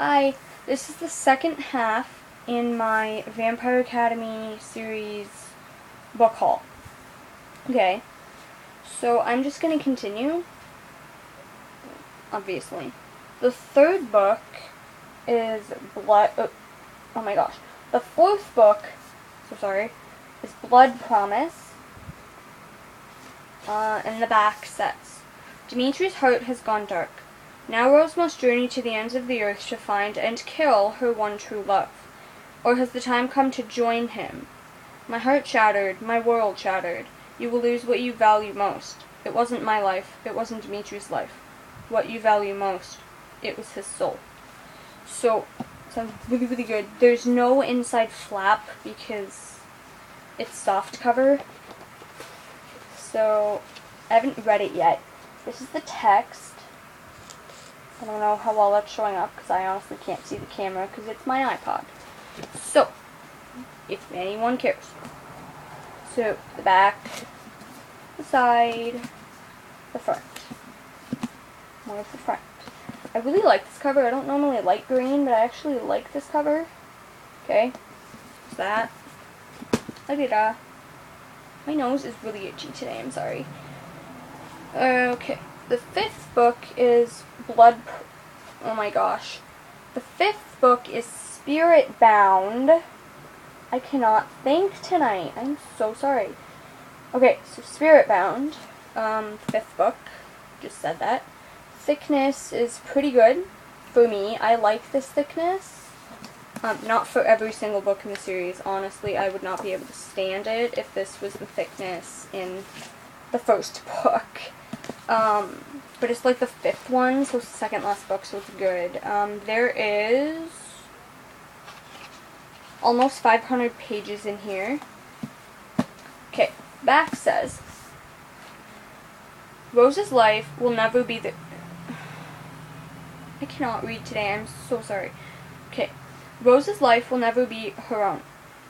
Hi, this is the second half in my Vampire Academy series book haul. Okay, so I'm just going to continue, obviously. The third book is oh my gosh. The fourth book, is Blood Promise. And the back says, Dimitri's heart has gone dark. Now Rose must journey to the ends of the earth to find and kill her one true love. Or has the time come to join him? My heart shattered, my world shattered. You will lose what you value most. It wasn't my life, it wasn't Dimitri's life. What you value most, it was his soul. So, sounds really, really good. There's no inside flap because it's soft cover. So, I haven't read it yet. This is the text. I don't know how well that's showing up because I honestly can't see the camera because it's my iPod. So, if anyone cares. So, the back, the side, the front. More of the front. I really like this cover. I don't normally like green, but I actually like this cover. Okay, so that. La-di-da. My nose is really itchy today, I'm sorry. Okay, the fifth book is oh my gosh. The fifth book is Spirit Bound. I cannot think tonight. I'm so sorry. Okay, so Spirit Bound, fifth book, just said that. Thickness is pretty good for me. I like this thickness. Not for every single book in the series. Honestly, I would not be able to stand it if this was the thickness in the first book. But it's like the fifth one, so it's the second last book, so it's good. There is almost 500 pages in here. Okay, back says, Rose's life will never be the... I cannot read today, I'm so sorry. Okay. Rose's life will never be her own.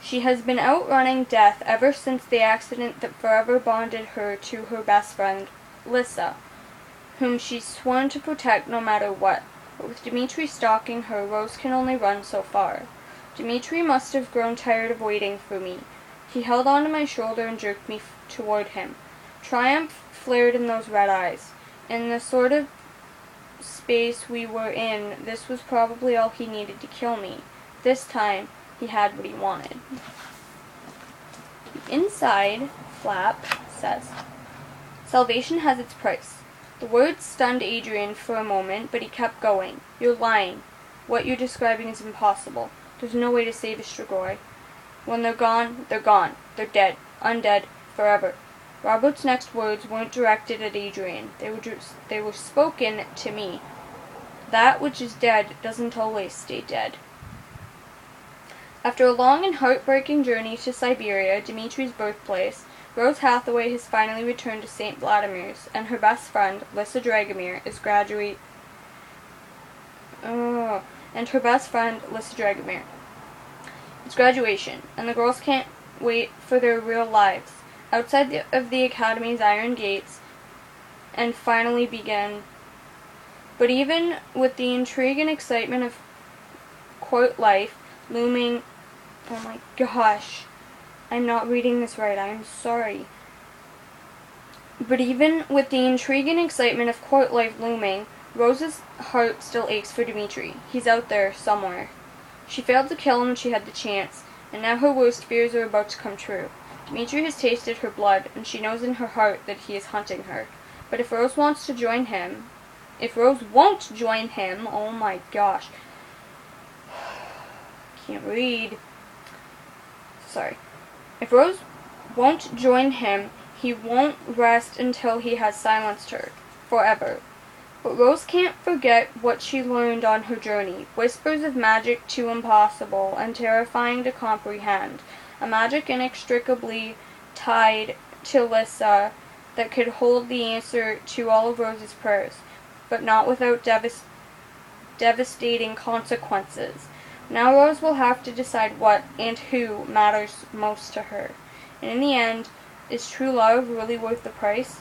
She has been outrunning death ever since the accident that forever bonded her to her best friend, Lissa, whom she's sworn to protect no matter what. But with Dimitri stalking her, Rose can only run so far. Dimitri must have grown tired of waiting for me. He held onto my shoulder and jerked me toward him. Triumph flared in those red eyes. In the sort of space we were in, this was probably all he needed to kill me. This time, he had what he wanted. The inside flap says, Salvation has its price. The words stunned Adrian for a moment, but he kept going. You're lying. What you're describing is impossible. There's no way to save Strigoi. When they're gone, they're gone. They're dead. Undead. Forever. Robert's next words weren't directed at Adrian. They were spoken to me. That which is dead doesn't always stay dead. After a long and heartbreaking journey to Siberia, Dimitri's birthplace, Rose Hathaway has finally returned to St. Vladimir's, and her best friend, Lissa Dragomir, is It's graduation, and the girls can't wait for their real lives outside of the Academy's iron gates and finally begin. But even with the intrigue and excitement of court life looming... Oh my gosh. I'm not reading this right. I'm sorry. But even with the intrigue and excitement of court life looming, Rose's heart still aches for Dimitri. He's out there somewhere. She failed to kill him when she had the chance, and now her worst fears are about to come true. Dimitri has tasted her blood, and she knows in her heart that he is hunting her. But if Rose won't join him, oh my gosh. Can't read. Sorry. If Rose won't join him, he won't rest until he has silenced her. Forever. But Rose can't forget what she learned on her journey. Whispers of magic too impossible and terrifying to comprehend. A magic inextricably tied to Lissa that could hold the answer to all of Rose's prayers, but not without devastating consequences. Now Rose will have to decide what and who matters most to her. And in the end, is true love really worth the price?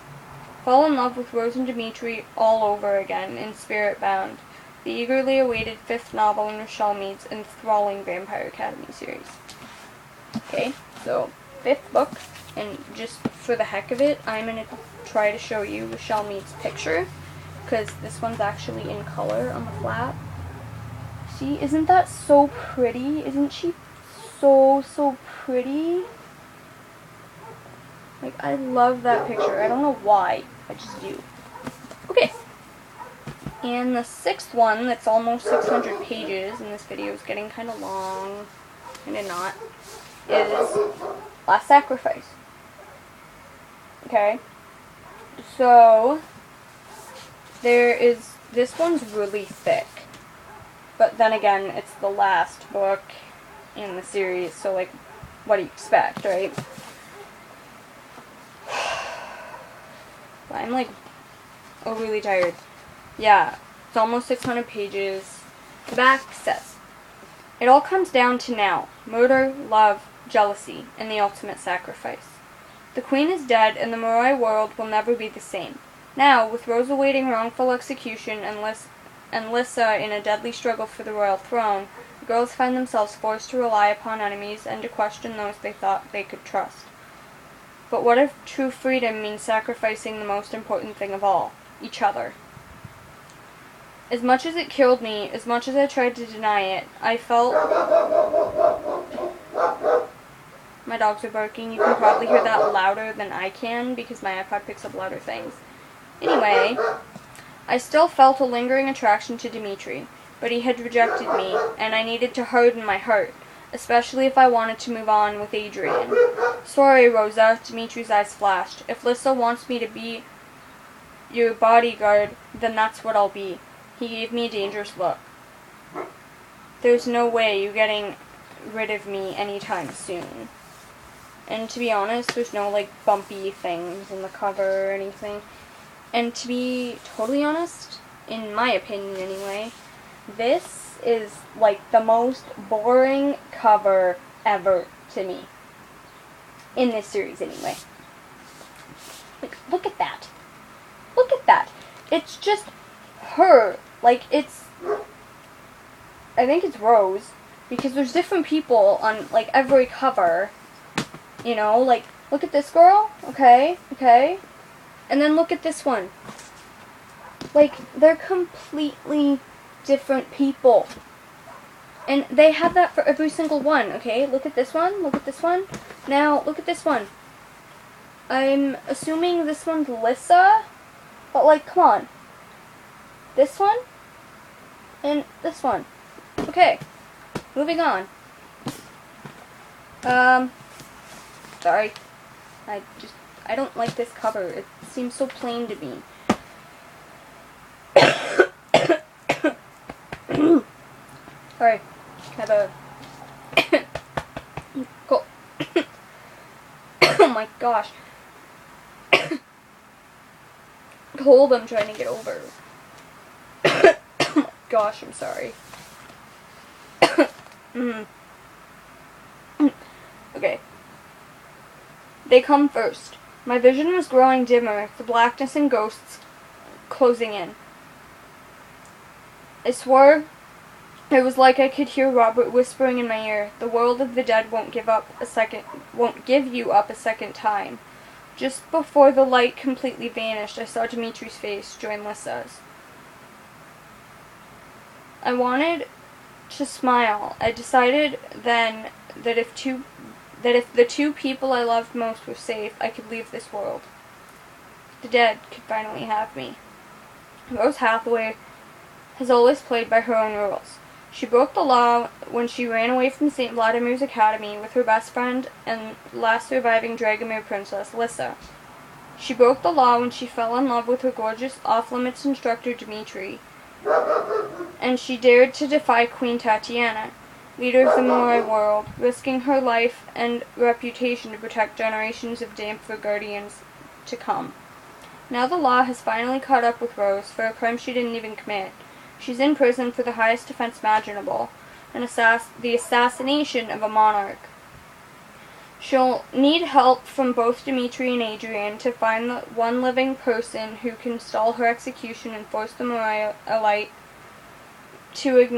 Fall in love with Rose and Dimitri all over again in Spirit Bound. the eagerly awaited 5th novel in Rochelle Mead's enthralling Vampire Academy series. Okay, so 5th book, and just for the heck of it, I'm going to try to show you Rochelle Mead's picture, because this one's actually in color on the flap. See, isn't that so pretty? Isn't she so pretty? Like, I love that picture. I don't know why, I just do. Okay. And the 6th one, that's almost 600 pages, and this video is getting kind of long, and not, is Last Sacrifice. Okay? So, this one's really thick. But then again, it's the last book in the series, so like, what do you expect, right? I'm like, really tired. Yeah, it's almost 600 pages. The back says, it all comes down to now. Murder, love, jealousy, and the ultimate sacrifice. The queen is dead, and the Moray world will never be the same. Now, with Rose awaiting wrongful execution and Lissa in a deadly struggle for the royal throne, the girls find themselves forced to rely upon enemies and to question those they thought they could trust. But what if true freedom means sacrificing the most important thing of all, each other? As much as it killed me, as much as I tried to deny it, I felt... My dogs are barking. You can probably hear that louder than I can because my iPod picks up louder things. Anyway, I still felt a lingering attraction to Dimitri, but he had rejected me, and I needed to harden my heart, especially if I wanted to move on with Adrian. Sorry, Rosa, Dimitri's eyes flashed. If Lissa wants me to be your bodyguard, then that's what I'll be. He gave me a dangerous look. There's no way you're getting rid of me anytime soon. And to be honest, there's no like bumpy things in the cover or anything. And to be totally honest, in my opinion anyway, this is like the most boring cover ever to me. In this series anyway. Like, look at that. Look at that. It's just her. Like, it's... I think it's Rose. Because there's different people on, like, every cover. You know, like, look at this girl. Okay, okay. And then look at this one. Like, they're completely different people. And they have that for every single one, okay? Look at this one. Look at this one. Now, look at this one. I'm assuming this one's Lissa. But, like, come on. This one. And this one. Okay. Moving on. Sorry. I don't like this cover. It seems so plain to me. Sorry. Have a cool. Oh my gosh. Cold I'm trying to get over. Oh my gosh, I'm sorry. Okay. They come first. My vision was growing dimmer, the blackness and ghosts closing in. I swore it was like I could hear Robert whispering in my ear, the world of the dead won't give you up a second time. Just before the light completely vanished, I saw Dimitri's face join Lissa's. I wanted to smile. I decided then that if the two people I loved most were safe, I could leave this world. The dead could finally have me. Rose Hathaway has always played by her own rules. She broke the law when she ran away from St. Vladimir's Academy with her best friend and last surviving Dragomir princess, Lissa. She broke the law when she fell in love with her gorgeous, off-limits instructor, Dimitri. And she dared to defy Queen Tatiana, leader of the Moray world, risking her life and reputation to protect generations of Dampfer guardians to come. Now the law has finally caught up with Rose for a crime she didn't even commit. She's in prison for the highest offense imaginable, the assassination of a monarch. She'll need help from both Dimitri and Adrian to find the one living person who can stall her execution and force the Moray elite to ignore